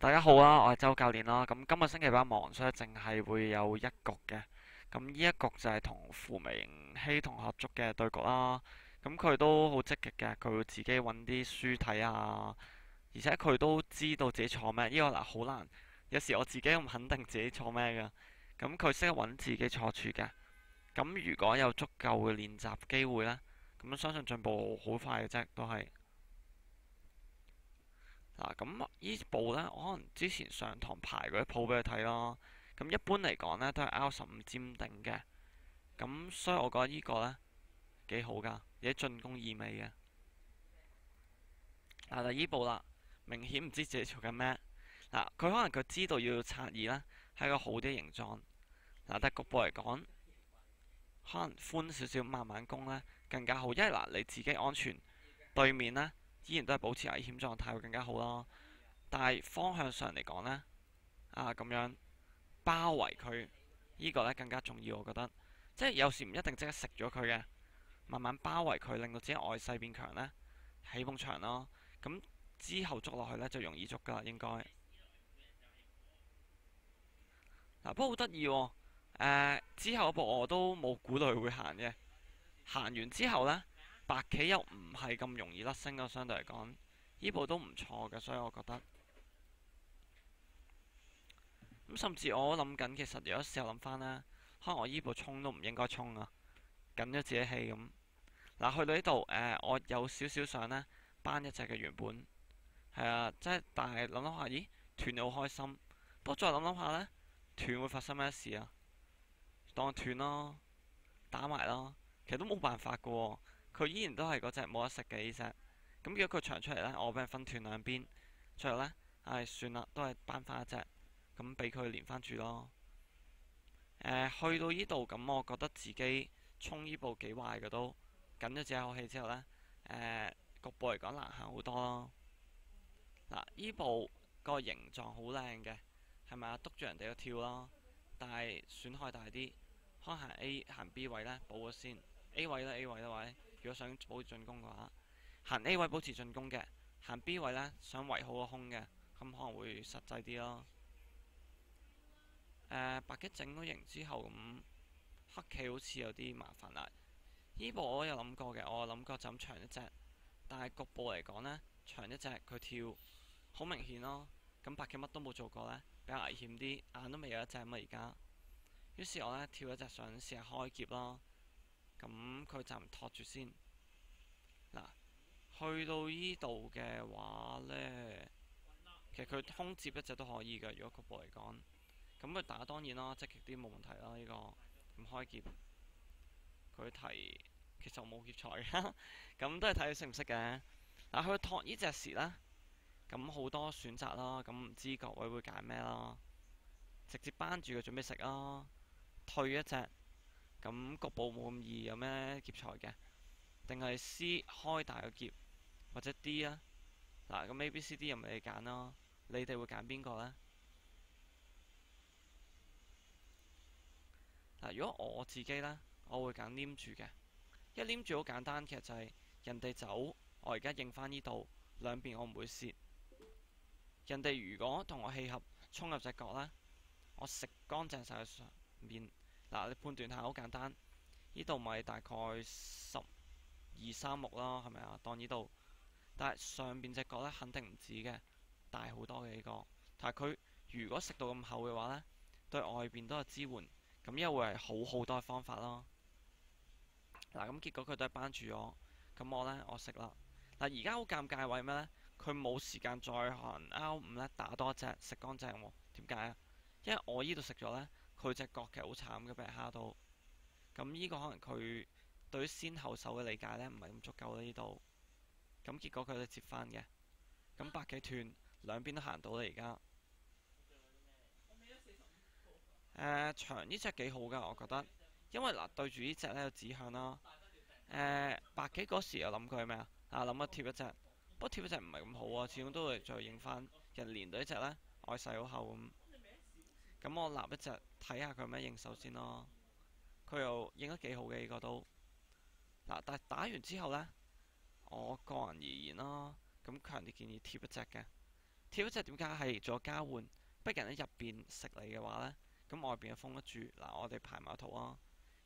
大家好啊，我係周教練啦。咁今日星期比較忙，所以淨係會有一局嘅。咁呢一局就係同傅明熙同學捉嘅對局啦。咁佢都好積極嘅，佢會自己揾啲書睇啊，而且佢都知道自己錯咩。呢個嗱好難，有時我自己唔肯定自己錯咩噶。咁佢識得揾自己錯處嘅。咁如果有足夠嘅練習機會呢，咁相信進步好快嘅啫，都係。嗱，咁呢部呢，我可能之前上堂排嗰啲譜俾佢睇咯。咁一般嚟講呢，都係 R15尖頂嘅。咁所以我覺得呢個呢幾好噶，有啲進攻意味嘅。嗱，就依部啦，明顯唔知自己做緊咩。嗱，佢可能佢知道要拆二啦，係一個好啲嘅形狀。嗱，但係局部嚟講，可能寬少少慢慢攻呢更加好，因為嗱你自己安全，對面呢依然都係保持危險狀態會更加好咯。但係方向上嚟講呢，咁樣包圍佢，呢個呢更加重要，我覺得。即係有時唔一定即刻食咗佢嘅，慢慢包圍佢，令到自己外勢變強呢，起埲牆咯。咁之後捉落去呢，就容易捉噶啦，應該。不過好得意喎，之後嗰步我都冇估到佢會行嘅。行完之後呢，白棋又唔係咁容易甩升咯，相對嚟講，呢步都唔錯嘅，所以我覺得。咁甚至我諗緊，其實有時候諗翻呢，可能我依步衝都唔應該衝啊，緊咗自己氣咁。嗱，去到呢度我有少少想呢，扳一隻嘅原本係啊，即係但係諗諗下，咦斷咗好開心。不過再諗諗下呢，斷會發生咩事啊？當斷咯，打埋咯，其實都冇辦法噶喎。佢依然都係嗰隻冇得食嘅呢隻。咁如果佢長出嚟呢，我俾人分斷兩邊，最後呢，算啦，都係扳翻一隻，咁俾佢連翻住咯。去到呢度咁，我覺得自己衝呢步幾壞嘅都緊咗自己口氣之後呢，局部嚟講難行好多咯。嗱，呢步個形狀好靚嘅，係咪啊？督住人哋個跳咯，但係損害大啲。可能行 A 行 B 位呢，補咗先 A 位啦 A 位啦位。如果想保持進攻嘅話，行 A 位保持進攻嘅，行 B 位呢，想圍好個空嘅，咁可能會實際啲咯。白棋整咗形之後咁，黑棋好似有啲麻煩啦。呢步我有諗過嘅，我諗過就咁長一隻，但係局部嚟講呢，長一隻佢跳好明顯咯。咁白棋乜都冇做過呢，比較危險啲，眼都未有一隻嘛而家。於是我呢，跳一隻想試下開劫咯。咁佢就唔托住先。嗱，去到呢度嘅話呢，其實佢空接一隻都可以嘅，如果局部嚟講。咁佢打當然啦，積極啲冇問題啦呢個。咁開劫，佢提其實我冇劫財嘅，咁都係睇佢識唔識嘅。嗱，佢托呢隻時呢，咁好多選擇啦，咁唔知各位會揀咩啦？直接扳住佢準備食啊，退一隻，咁局部冇咁易有咩劫財嘅？定係 C 開大個劫，或者 D 啊？嗱，咁 A、B、C、D 又咪你揀咯？你哋會揀邊個呢？嗱，如果我自己呢，我會揀黏住嘅，因為黏住好簡單，其實就係人哋走，我而家應翻呢度，兩邊我唔會蝕。人哋如果同我氣合衝入隻角呢，我食乾淨晒佢上面。嗱，你判斷下好簡單，呢度咪大概12、3目啦，係咪啊？當呢度，但係上邊隻角呢，肯定唔止嘅，大好多嘅呢個。但係佢如果食到咁厚嘅話呢，對外邊都有支援。咁又會係好多方法咯。嗱，咁結果佢都係扳住我，咁我呢，我食啦。嗱，而家好尷尬位咩呢？佢冇時間再行 R5呢，打多一隻食乾淨喎。點解啊？因為我呢度食咗呢，佢隻角其實好慘嘅，俾人蝦到。咁呢個可能佢對於先後手嘅理解呢，唔係咁足夠啦呢度。咁結果佢都接翻嘅。咁白棋斷，兩邊都行到啦而家。長呢隻幾好噶，我覺得，因為嗱對住呢隻呢有指向啦。白棋嗰時有諗過係咩啊？諗咗貼一隻，不過貼一隻唔係咁好啊，始終都會再應翻人連到呢隻呢，外勢好厚咁。咁我立一隻睇下佢有咩應手先咯。佢又應得幾好嘅呢個都。嗱，但係打完之後呢，我個人而言啦，咁強烈建議貼一隻嘅。貼一隻點解係做交換，逼人喺入邊食你嘅話呢？咁外邊嘅封得住。嗱，我哋排埋圖啊，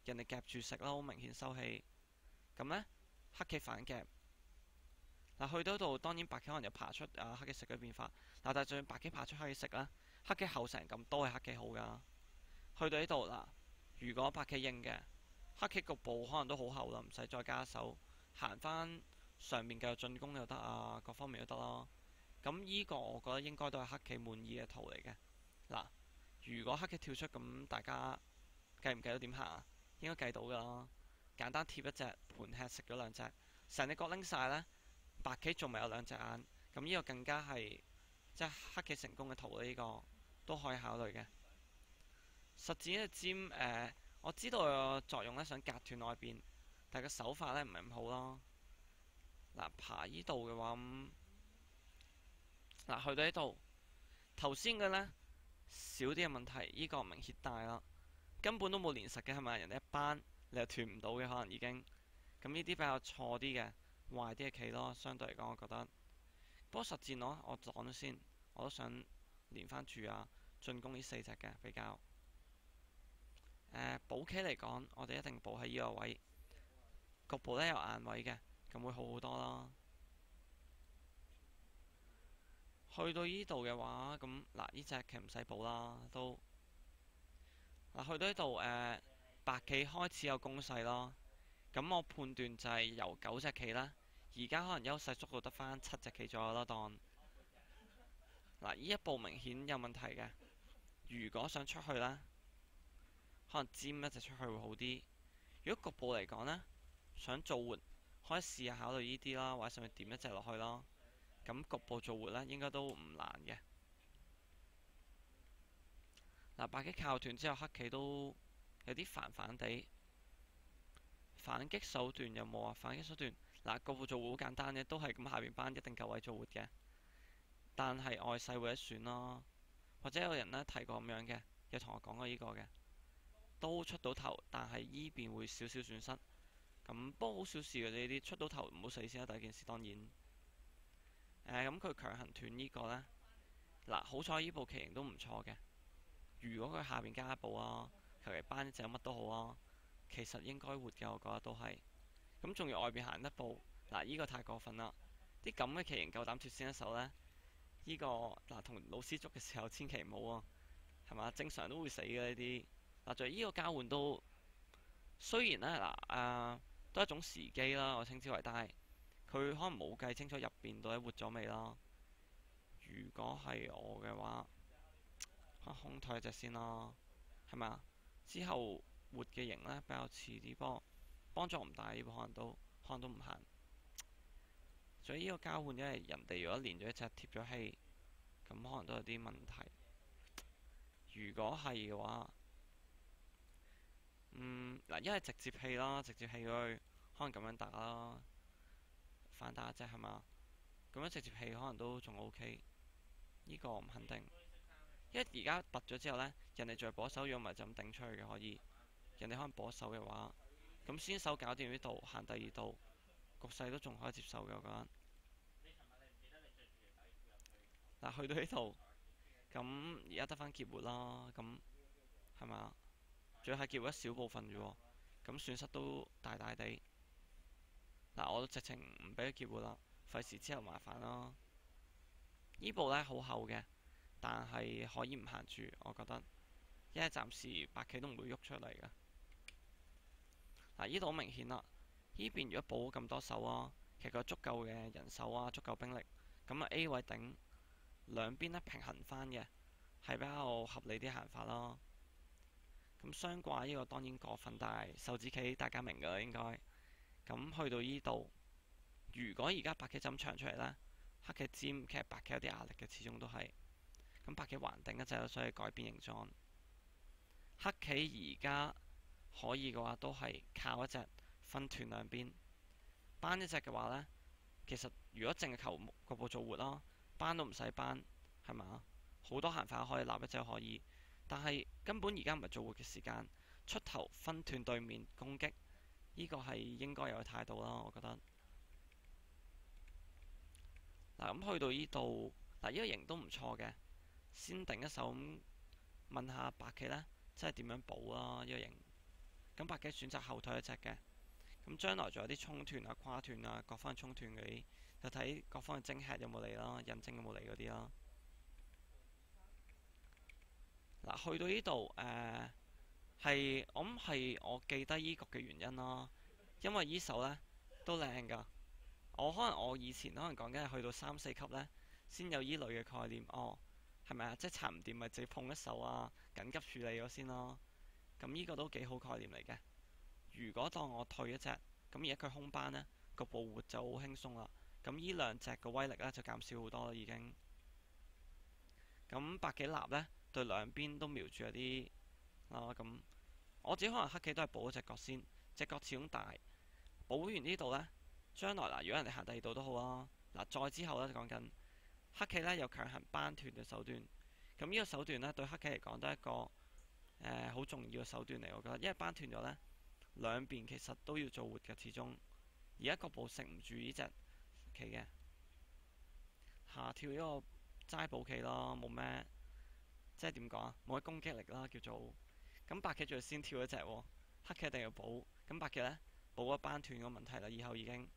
人哋夾住食啦，好明顯收氣。咁呢，黑棋反夾。嗱，去到度當然白棋可能又爬出黑棋食嘅變化。嗱，但係就算白棋爬出黑棋食啦，黑棋後成咁都係黑棋好噶。去到呢度嗱，如果白棋應嘅，黑棋局部可能都好厚啦，唔使再加手，行翻上面繼續進攻就得啊，各方面都得咯。咁呢個我覺得應該都係黑棋滿意嘅圖嚟嘅。嗱，如果黑棋跳出，咁大家計唔計到點行啊？應該計到噶啦。簡單貼一隻盤吃食咗兩隻，成隻角拎晒呢，白棋仲未有兩隻眼，咁呢個更加係即係黑棋成功嘅圖呢，呢個都可以考慮嘅。實戰嘅尖我知道個作用呢，想隔斷外邊，但係個手法呢唔係咁好咯。嗱，爬呢度嘅話嗱，去到呢度，頭先嘅呢，少啲嘅問題，呢個明顯大啦，根本都冇連實嘅係咪？人哋一班你又斷唔到嘅，可能已經咁呢啲比較錯啲嘅壞啲嘅棋咯，相對嚟講我覺得。不過實戰我講咗先，我都想連翻住啊，進攻呢四隻嘅比較。補棋嚟講，我哋一定補喺呢個位，局部呢有眼位嘅，咁會好好多啦。去到呢度嘅話，咁嗱呢隻棋唔使補啦，都嗱去到呢度白棋開始有攻勢咯。咁我判斷就係由9隻棋啦，而家可能優勢縮到得翻7隻棋左右啦。當嗱呢一步明顯有問題嘅，如果想出去呢，可能尖一隻出去會好啲。如果局部嚟講呢，想做活，可以試下考慮呢啲啦，或者上面點一隻落去咯。咁局部做活呢，應該都唔難嘅。嗱，白棋靠斷之後，黑棋都有啲煩煩地。反擊手段有冇啊？反擊手段嗱，局部做活好簡單嘅，都係咁下邊班一定夠位做活嘅。但係外勢會一選咯，或者有人呢提過咁樣嘅，有同我講過呢個嘅，都出到頭，但係依邊會少少損失。咁不過好小事嘅呢啲，出到頭唔好死先啦。第一件事當然。咁佢強行斷呢個呢，嗱好彩呢部棋形都唔錯嘅。如果佢下邊加一步啊，求其班一隻乜都好啊，其實應該活嘅，我覺得都係。咁仲要外邊行一步，嗱呢個太過分啦！啲咁嘅棋形夠膽脫先一手呢？呢個嗱同老師捉嘅時候千祈唔好啊，係嘛？正常都會死嘅呢啲。嗱，就呢個交換都雖然呢，都係一種時機啦，我稱之為，但係佢可能冇計清楚入邊到底活咗未啦。如果係我嘅話，空退一隻先啦，係咪啊？之後活嘅型呢比較遲啲，幫助唔大，呢部可能都唔行。所以呢個交換，因為人哋如果連咗一隻貼咗氣，咁可能都有啲問題。如果係嘅話，嗱，一係直接氣啦，直接氣佢，可能咁樣打啦，反打啫係嘛？咁樣直接氣可能都仲 OK，呢個唔肯定。因為而家拔咗之後呢，人哋再保守，如果唔係就咁頂出去嘅可以。人哋可能保守嘅話，咁先手搞掂呢度，行第二度，局勢都仲可以接受嘅，我覺得。嗱，去到呢度，咁而家得翻劫活啦，咁係咪？仲要係劫活一小部分啫喎，咁損失都大大地。嗱，我都直情唔俾佢劫活啦，費事之後麻煩啦。呢步呢好厚嘅，但係可以唔行住，我覺得，因為暫時白棋都唔會喐出嚟嘅。嗱，呢度好明顯啦，呢邊如果補咁多手啊，其實佢有足夠嘅人手啊，足夠兵力，咁啊 A 位頂兩邊呢平衡翻嘅，係比較合理啲行法咯。咁雙掛呢個當然過分，但係手指棋大家明㗎啦應該。咁去到呢度，如果而家白棋就咁長出嚟呢，黑棋尖，其實白棋有啲壓力嘅，始終都係。咁白棋還定一隻，所以改變形狀。黑棋而家可以嘅話，都係靠一隻分斷兩邊。班一隻嘅話呢，其實如果淨係求局部做活咯，班都唔使班，係嘛？好多行法可以立一隻可以，但係根本而家唔係做活嘅時間，出頭分斷對面攻擊，呢個係應該有嘅態度啦，我覺得。嗱，咁去到呢度，嗱，呢個型都唔錯嘅，先定一手咁問下白棋呢，即係點樣補啊？呢個型咁白棋選擇後退一隻嘅，咁將來仲有啲衝斷啊、跨斷啊、各方衝斷嗰啲，就睇各方嘅精吃有冇嚟啦，印證有冇嚟嗰啲啦。嗱，去到呢度係我諗係我記得依局嘅原因啦，因為依手呢都靚㗎。我以前可能講緊係去到3、4級呢，先有依類嘅概念。哦，係咪啊？即係拆唔掂咪自己碰一手啊，緊急處理咗先咯。咁呢個都幾好概念嚟嘅。如果當我退一隻，咁而家佢空班呢，個步活就好輕鬆啦。咁呢兩隻嘅威力呢，就減少好多啦已經。咁百幾立呢，對兩邊都瞄住一啲啦。咁我自己可能黑棋都係補一隻角先，隻角始終大。補完呢度呢，將來嗱，如果人哋行第二度都好啦。嗱，再之後呢，講緊黑棋呢，有強行扳斷嘅手段。咁呢個手段呢，對黑棋嚟講都係一個好重要嘅手段嚟，我覺得，因為扳斷咗呢，兩邊其實都要做活嘅，始終而家局部食唔住呢隻棋嘅，下跳呢個齋補棋咯，冇咩即係點講啊，冇乜攻擊力啦叫做。咁白棋仲要先跳一隻喎，黑棋一定要補。咁白棋呢，補咗扳斷個問題啦，以後已經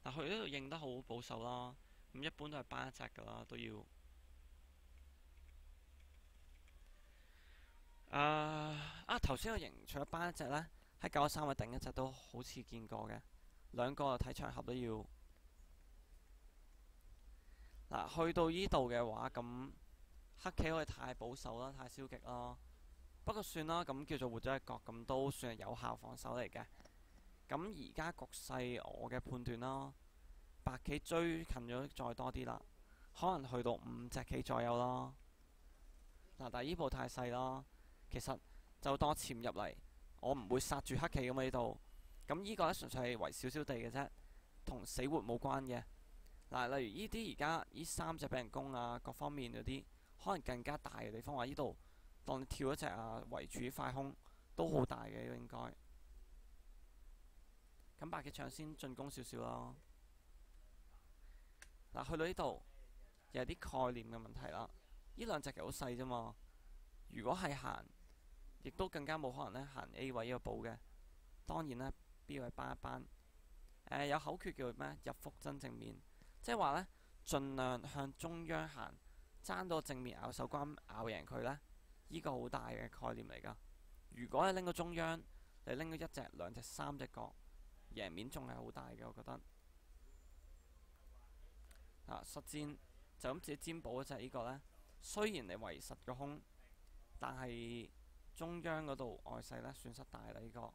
嗱佢呢度認得好保守啦，咁一般都係扳一隻噶啦，都要。頭先個型除咗扳一隻呢，喺93位頂一隻都好似見過嘅，兩個睇場合都要。嗱，去到呢度嘅話，咁黑棋可以太保守啦，太消極啦。不過算啦，咁叫做活咗一角，咁都算係有效防守嚟嘅。咁而家局勢，我嘅判斷啦，白棋追近咗再多啲啦，可能去到5隻棋左右啦。嗱，但係呢步太細啦，其實就當潛入嚟，我唔會殺住黑棋咁喺度。咁呢個呢，純粹係圍少少地嘅啫，同死活冇關嘅。嗱，例如呢啲而家呢3隻俾人攻啊，各方面嗰啲可能更加大嘅地方，話呢度當你跳一隻啊，圍住塊空都好大嘅應該。咁白棋搶先進攻少少咯。嗱，去到呢度又有啲概念嘅問題啦。呢兩隻棋好細啫嘛，如果係行，亦都更加冇可能呢行 A 位呢個補嘅。當然呢 B 位扳一扳。有口訣叫咩？入腹真正面。即係話呢，盡量向中央行，爭到正面咬手關咬贏佢呢。呢個好大嘅概念嚟㗎。如果你拎到中央，你拎到1隻、2隻、3隻角，贏面仲係好大嘅，我覺得。實戰就咁自己占卜一隻呢個呢。雖然你圍實個空，但係中央嗰度外勢呢，損失大啦呢個。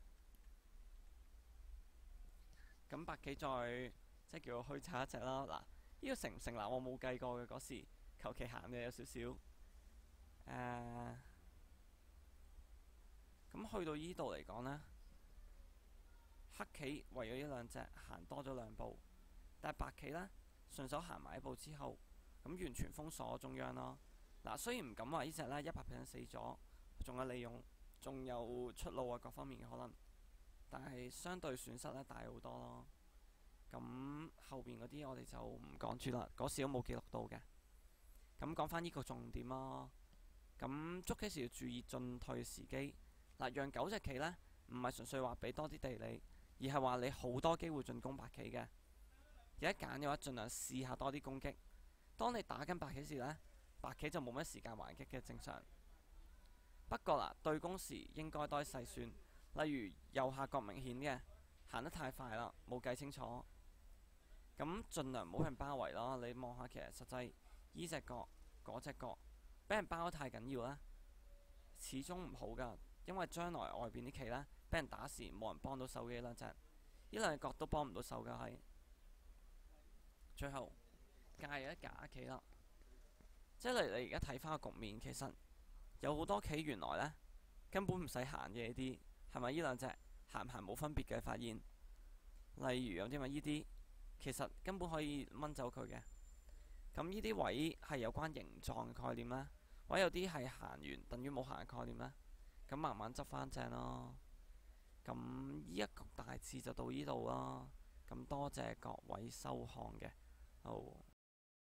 咁白棋再即係叫我虛拆一隻啦。嗱，呢個成唔成立我冇計過嘅，嗰時求其行嘅有少少。咁去到呢度嚟講呢，黑棋為咗呢兩隻行多咗2步，但係白棋呢，順手行埋一步之後，咁完全封鎖中央咯。嗱，雖然唔敢話呢隻呢100% 死咗，仲有利用，仲有出路啊，各方面嘅可能，但係相對損失呢大好多咯。咁後邊嗰啲我哋就唔講住啦，嗰時都冇記錄到嘅。咁講翻呢個重點咯。咁捉棋時要注意進退時機。嗱，讓9隻棋呢，唔係純粹話俾多啲地理，而係話你好多機會進攻白棋嘅。有得揀嘅話，盡量試下多啲攻擊。當你打緊白棋時呢，白棋就冇乜時間還擊嘅，正常。不過嗱，對攻時應該多啲細算，例如右下角明顯嘅行得太快啦，冇計清楚。咁盡量唔好人包圍咯。你望下其實實際依隻角嗰隻角俾人包得太緊要啦，始終唔好噶。因為將來外邊啲棋呢，俾人打時冇人幫到手嘅，呢兩隻角都幫唔到手噶。係最後界有一假棋啦，即係你而家睇翻個局面，其實有好多棋原來呢根本唔使行嘅，呢啲係咪？呢兩隻行唔行冇分別嘅，發現。例如有啲咪呢啲，其實根本可以掹走佢嘅。咁呢啲位係有關形狀嘅概念啦，或者有啲係行完等於冇行嘅概念啦。咁慢慢執翻正咯。咁呢一局大致就到呢度啦。咁多謝各位收看嘅，好。